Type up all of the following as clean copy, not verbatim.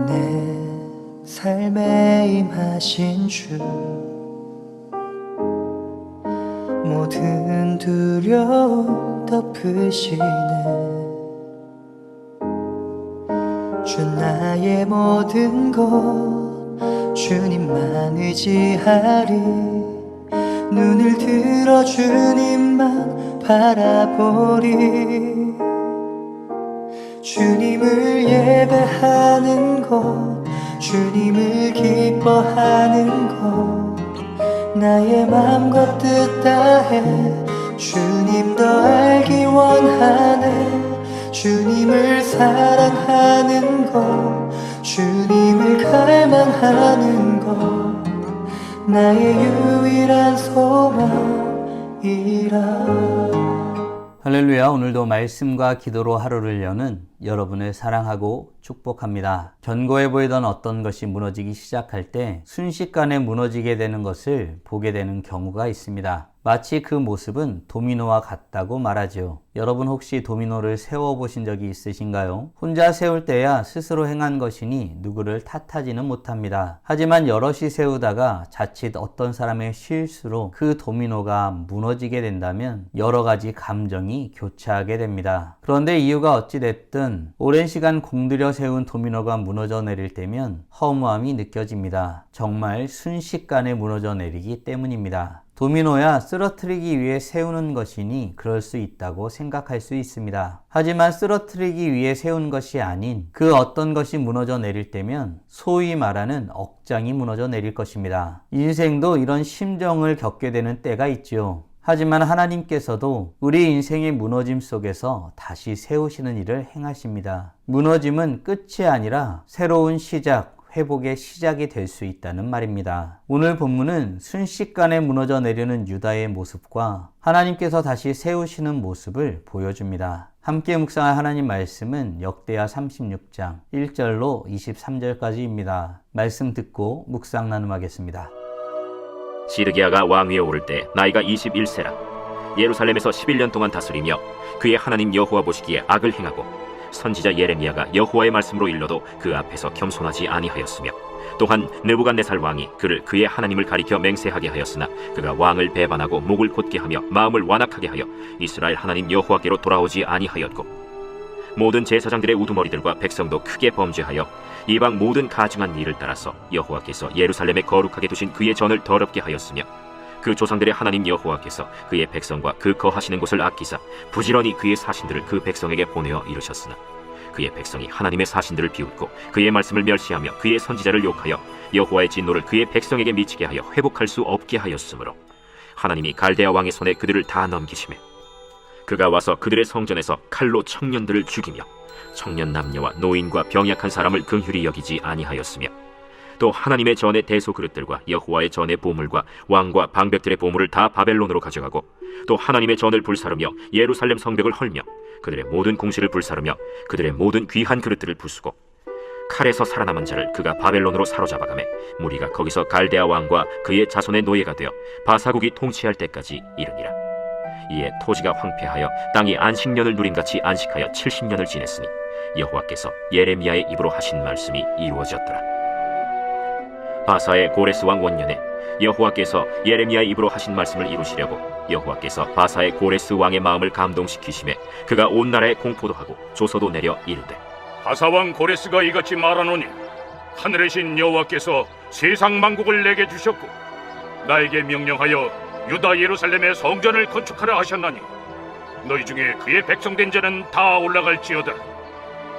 내 삶에 임하신 주 모든 두려움 덮으시네. 주 나의 모든 것 주님만 의지하리. 눈을 들어 주님만 바라보리. 주님을 예배하는 것, 주님을 기뻐하는 것, 나의 맘과 뜻 다해 주님 더 알기 원하네. 주님을 사랑하는 것, 주님을 갈망하는 것, 나의 유일한 소망이라. 할렐루야. 오늘도 말씀과 기도로 하루를 여는 여러분을 사랑하고 축복합니다. 견고해 보이던 어떤 것이 무너지기 시작할 때 순식간에 무너지게 되는 것을 보게 되는 경우가 있습니다. 마치 그 모습은 도미노와 같다고 말하죠. 여러분 혹시 도미노를 세워보신 적이 있으신가요? 혼자 세울 때야 스스로 행한 것이니 누구를 탓하지는 못합니다. 하지만 여럿이 세우다가 자칫 어떤 사람의 실수로 그 도미노가 무너지게 된다면 여러 가지 감정이 교차하게 됩니다. 그런데 이유가 어찌됐든 오랜 시간 공들여 세운 도미노가 무너져 내릴 때면 허무함이 느껴집니다. 정말 순식간에 무너져 내리기 때문입니다. 도미노야 쓰러뜨리기 위해 세우는 것이니 그럴 수 있다고 생각할 수 있습니다. 하지만 쓰러뜨리기 위해 세운 것이 아닌 그 어떤 것이 무너져 내릴 때면 소위 말하는 억장이 무너져 내릴 것입니다. 인생도 이런 심정을 겪게 되는 때가 있죠. 하지만 하나님께서도 우리 인생의 무너짐 속에서 다시 세우시는 일을 행하십니다. 무너짐은 끝이 아니라 새로운 시작, 회복의 시작이 될 수 있다는 말입니다. 오늘 본문은 순식간에 무너져 내리는 유다의 모습과 하나님께서 다시 세우시는 모습을 보여줍니다. 함께 묵상할 하나님 말씀은 역대하 36장 1절로 23절까지입니다. 말씀 듣고 묵상 나눔하겠습니다. 시드기야가 왕위에 오를 때 나이가 21세라. 예루살렘에서 11년 동안 다스리며 그의 하나님 여호와 보시기에 악을 행하고 선지자 예레미야가 여호와의 말씀으로 일러도 그 앞에서 겸손하지 아니하였으며 또한 느부갓네살 왕이 그를 그의 하나님을 가리켜 맹세하게 하였으나 그가 왕을 배반하고 목을 곧게 하며 마음을 완악하게 하여 이스라엘 하나님 여호와께로 돌아오지 아니하였고 모든 제사장들의 우두머리들과 백성도 크게 범죄하여 이방 모든 가증한 일을 따라서 여호와께서 예루살렘에 거룩하게 두신 그의 전을 더럽게 하였으며 그 조상들의 하나님 여호와께서 그의 백성과 그 거하시는 곳을 아끼사 부지런히 그의 사신들을 그 백성에게 보내어 이르셨으나 그의 백성이 하나님의 사신들을 비웃고 그의 말씀을 멸시하며 그의 선지자를 욕하여 여호와의 진노를 그의 백성에게 미치게 하여 회복할 수 없게 하였으므로 하나님이 갈대아 왕의 손에 그들을 다 넘기시매 그가 와서 그들의 성전에서 칼로 청년들을 죽이며 청년 남녀와 노인과 병약한 사람을 긍휼히 여기지 아니하였으며 또 하나님의 전의 대소 그릇들과 여호와의 전의 보물과 왕과 방백들의 보물을 다 바벨론으로 가져가고 또 하나님의 전을 불사르며 예루살렘 성벽을 헐며 그들의 모든 궁실을 불사르며 그들의 모든 귀한 그릇들을 부수고 칼에서 살아남은 자를 그가 바벨론으로 사로잡아가매 무리가 거기서 갈대아 왕과 그의 자손의 노예가 되어 바사국이 통치할 때까지 이르니라. 이에 토지가 황폐하여 땅이 안식년을 누림같이 안식하여 70년을 지냈으니 여호와께서 예레미야의 입으로 하신 말씀이 이루어졌더라. 바사의 고레스 왕 원년에 여호와께서 예레미야의 입으로 하신 말씀을 이루시려고 여호와께서 바사의 고레스 왕의 마음을 감동시키심에 그가 온 나라에 공포도 하고 조서도 내려 이르되 바사 왕 고레스가 이같이 말하노니 하늘의 신 여호와께서 세상 만국을 내게 주셨고 나에게 명령하여 유다 예루살렘의 성전을 건축하라 하셨나니 너희 중에 그의 백성된 자는 다 올라갈지어다.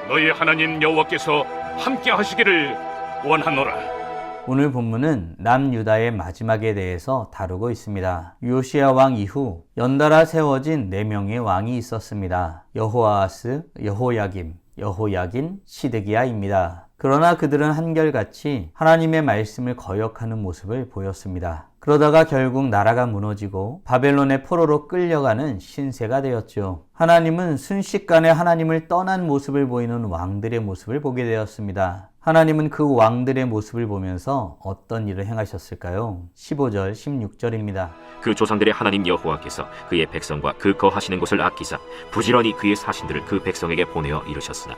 너희 하나님 여호와께서 함께 하시기를 원하노라. 오늘 본문은 남유다의 마지막에 대해서 다루고 있습니다. 요시야 왕 이후 연달아 세워진 4명의 왕이 있었습니다. 여호아하스, 여호야김, 여호야긴, 시드기야입니다. 그러나 그들은 한결같이 하나님의 말씀을 거역하는 모습을 보였습니다. 그러다가 결국 나라가 무너지고 바벨론의 포로로 끌려가는 신세가 되었죠. 하나님은 순식간에 하나님을 떠난 모습을 보이는 왕들의 모습을 보게 되었습니다. 하나님은 그 왕들의 모습을 보면서 어떤 일을 행하셨을까요? 15절, 16절입니다. 그 조상들의 하나님 여호와께서 그의 백성과 그 거하시는 곳을 아끼사 부지런히 그의 사신들을 그 백성에게 보내어 이르셨으나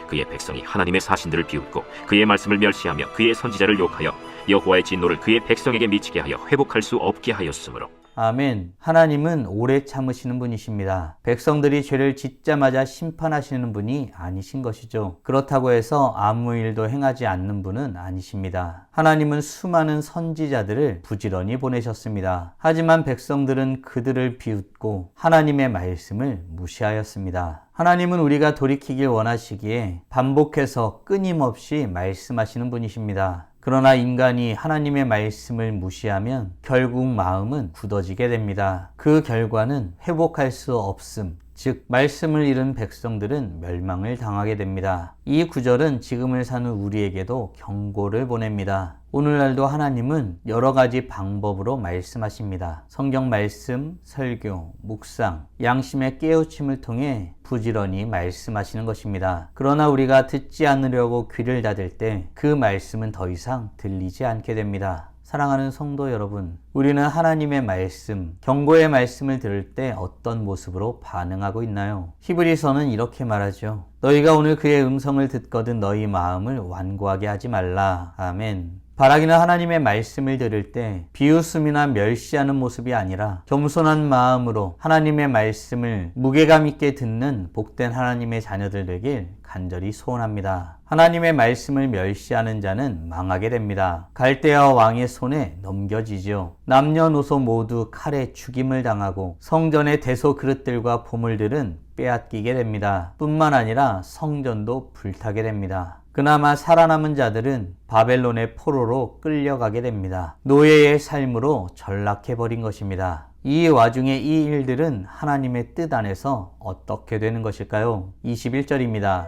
그의 백성이 하나님의 사신들을 비웃고 그의 말씀을 멸시하며 그의 선지자를 욕하여 여호와의 진노를 그의 백성에게 미치게 하여 회복할 수 없게 하였으므로. 아멘. 하나님은 오래 참으시는 분이십니다. 백성들이 죄를 짓자마자 심판하시는 분이 아니신 것이죠. 그렇다고 해서 아무 일도 행하지 않는 분은 아니십니다. 하나님은 수많은 선지자들을 부지런히 보내셨습니다. 하지만 백성들은 그들을 비웃고 하나님의 말씀을 무시하였습니다. 하나님은 우리가 돌이키길 원하시기에 반복해서 끊임없이 말씀하시는 분이십니다. 그러나 인간이 하나님의 말씀을 무시하면 결국 마음은 굳어지게 됩니다. 그 결과는 회복할 수 없음, 즉 말씀을 잃은 백성들은 멸망을 당하게 됩니다. 이 구절은 지금을 사는 우리에게도 경고를 보냅니다. 오늘날도 하나님은 여러 가지 방법으로 말씀하십니다. 성경 말씀, 설교, 묵상, 양심의 깨우침을 통해 부지런히 말씀하시는 것입니다. 그러나 우리가 듣지 않으려고 귀를 닫을 때 그 말씀은 더 이상 들리지 않게 됩니다. 사랑하는 성도 여러분, 우리는 하나님의 말씀, 경고의 말씀을 들을 때 어떤 모습으로 반응하고 있나요? 히브리서는 이렇게 말하죠. 너희가 오늘 그의 음성을 듣거든 너희 마음을 완고하게 하지 말라. 아멘. 바라기는 하나님의 말씀을 들을 때 비웃음이나 멸시하는 모습이 아니라 겸손한 마음으로 하나님의 말씀을 무게감 있게 듣는 복된 하나님의 자녀들 되길 간절히 소원합니다. 하나님의 말씀을 멸시하는 자는 망하게 됩니다. 갈대아 왕의 손에 넘겨지죠. 남녀노소 모두 칼에 죽임을 당하고 성전의 대소 그릇들과 보물들은 빼앗기게 됩니다. 뿐만 아니라 성전도 불타게 됩니다. 그나마 살아남은 자들은 바벨론의 포로로 끌려가게 됩니다. 노예의 삶으로 전락해버린 것입니다. 이 와중에 이 일들은 하나님의 뜻 안에서 어떻게 되는 것일까요? 21절입니다.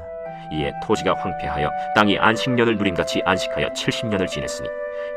이에 토지가 황폐하여 땅이 안식년을 누림같이 안식하여 70년을 지냈으니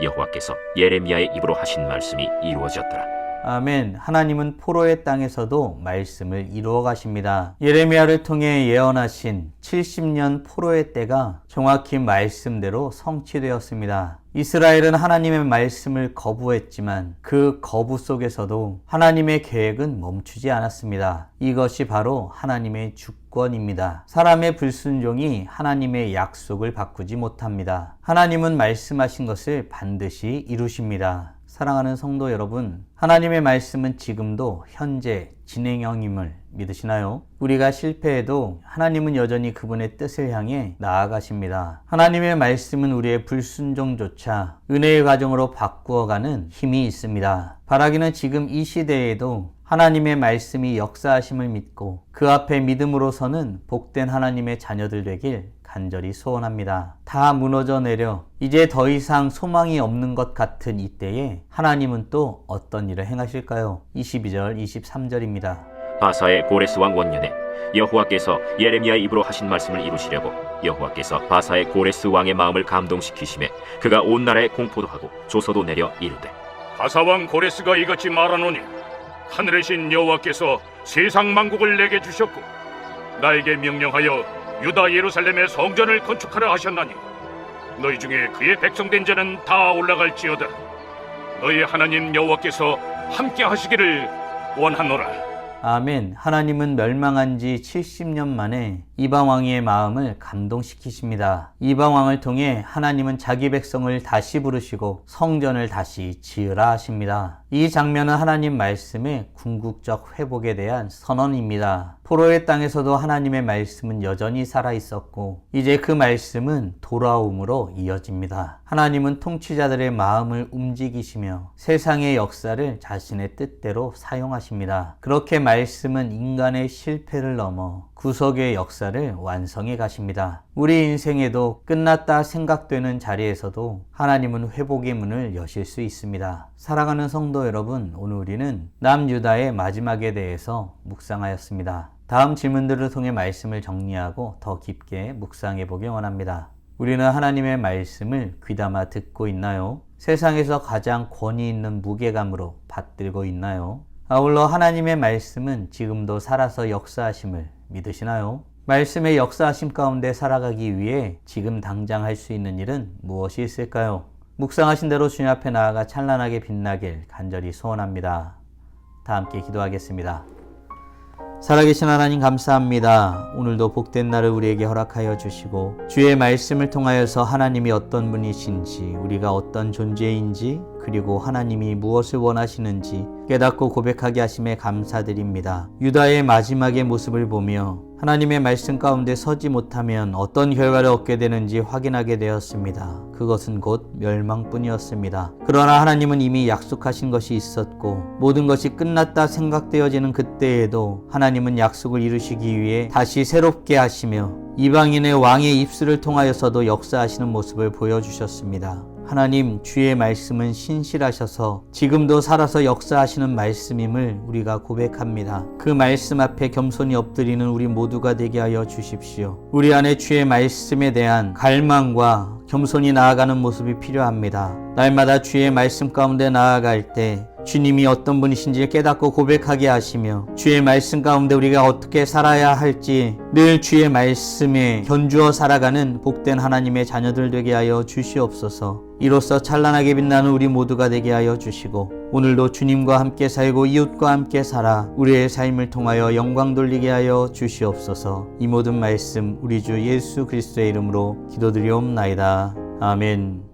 여호와께서 예레미야의 입으로 하신 말씀이 이루어졌더라. 아멘. 하나님은 포로의 땅에서도 말씀을 이루어 가십니다. 예레미야를 통해 예언하신 70년 포로의 때가 정확히 말씀대로 성취되었습니다. 이스라엘은 하나님의 말씀을 거부했지만 그 거부 속에서도 하나님의 계획은 멈추지 않았습니다. 이것이 바로 하나님의 주권입니다. 사람의 불순종이 하나님의 약속을 바꾸지 못합니다. 하나님은 말씀하신 것을 반드시 이루십니다. 사랑하는 성도 여러분, 하나님의 말씀은 지금도 현재 진행형임을 믿으시나요? 우리가 실패해도 하나님은 여전히 그분의 뜻을 향해 나아가십니다. 하나님의 말씀은 우리의 불순종조차 은혜의 과정으로 바꾸어가는 힘이 있습니다. 바라기는 지금 이 시대에도 하나님의 말씀이 역사하심을 믿고 그 앞에 믿음으로 서는 복된 하나님의 자녀들 되길 간절히 소원합니다. 다 무너져 내려 이제 더 이상 소망이 없는 것 같은 이때에 하나님은 또 어떤 일을 행하실까요? 22절, 23절입니다. 바사의 고레스 왕 원년에 여호와께서 예레미야의 입으로 하신 말씀을 이루시려고 여호와께서 바사의 고레스 왕의 마음을 감동시키심에 그가 온 나라에 공포도 하고 조서도 내려 이르되 바사왕 고레스가 이같이 말하노니 하늘의 신 여호와께서 세상 만국을 내게 주셨고 나에게 명령하여 유다 예루살렘의 성전을 건축하라 하셨나니 너희 중에 그의 백성된 자는 다 올라갈지어다. 너희 하나님 여호와께서 함께 하시기를 원하노라. 아멘. 하나님은 멸망한 지 70년 만에 이방왕의 마음을 감동시키십니다. 이방왕을 통해 하나님은 자기 백성을 다시 부르시고 성전을 다시 지으라 하십니다. 이 장면은 하나님 말씀의 궁극적 회복에 대한 선언입니다. 포로의 땅에서도 하나님의 말씀은 여전히 살아있었고 이제 그 말씀은 돌아옴으로 이어집니다. 하나님은 통치자들의 마음을 움직이시며 세상의 역사를 자신의 뜻대로 사용하십니다. 그렇게 말씀은 인간의 실패를 넘어 구속의 역사를 완성해 가십니다. 우리 인생에도 끝났다 생각되는 자리에서도 하나님은 회복의 문을 여실 수 있습니다. 사랑하는 성도 여러분, 오늘 우리는 남유다의 마지막에 대해서 묵상하였습니다. 다음 질문들을 통해 말씀을 정리하고 더 깊게 묵상해 보기 원합니다. 우리는 하나님의 말씀을 귀담아 듣고 있나요? 세상에서 가장 권위 있는 무게감으로 받들고 있나요? 아울러 하나님의 말씀은 지금도 살아서 역사하심을 믿으시나요? 말씀의 역사하심 가운데 살아가기 위해 지금 당장 할 수 있는 일은 무엇이 있을까요? 묵상하신 대로 주님 앞에 나아가 찬란하게 빛나길 간절히 소원합니다. 다 함께 기도하겠습니다. 살아계신 하나님 감사합니다. 오늘도 복된 날을 우리에게 허락하여 주시고 주의 말씀을 통하여서 하나님이 어떤 분이신지, 우리가 어떤 존재인지, 그리고 하나님이 무엇을 원하시는지 깨닫고 고백하게 하심에 감사드립니다. 유다의 마지막의 모습을 보며 하나님의 말씀 가운데 서지 못하면 어떤 결과를 얻게 되는지 확인하게 되었습니다. 그것은 곧 멸망뿐이었습니다. 그러나 하나님은 이미 약속하신 것이 있었고 모든 것이 끝났다 생각되어지는 그때에도 하나님은 약속을 이루시기 위해 다시 새롭게 하시며 이방인의 왕의 입술을 통하여서도 역사하시는 모습을 보여주셨습니다. 하나님, 주의 말씀은 신실하셔서 지금도 살아서 역사하시는 말씀임을 우리가 고백합니다. 그 말씀 앞에 겸손히 엎드리는 우리 모두가 되게 하여 주십시오. 우리 안에 주의 말씀에 대한 갈망과 겸손히 나아가는 모습이 필요합니다. 날마다 주의 말씀 가운데 나아갈 때 주님이 어떤 분이신지 깨닫고 고백하게 하시며 주의 말씀 가운데 우리가 어떻게 살아야 할지 늘 주의 말씀에 견주어 살아가는 복된 하나님의 자녀들 되게 하여 주시옵소서. 이로써 찬란하게 빛나는 우리 모두가 되게 하여 주시고 오늘도 주님과 함께 살고 이웃과 함께 살아 우리의 삶을 통하여 영광 돌리게 하여 주시옵소서. 이 모든 말씀 우리 주 예수 그리스도의 이름으로 기도드리옵나이다. 아멘.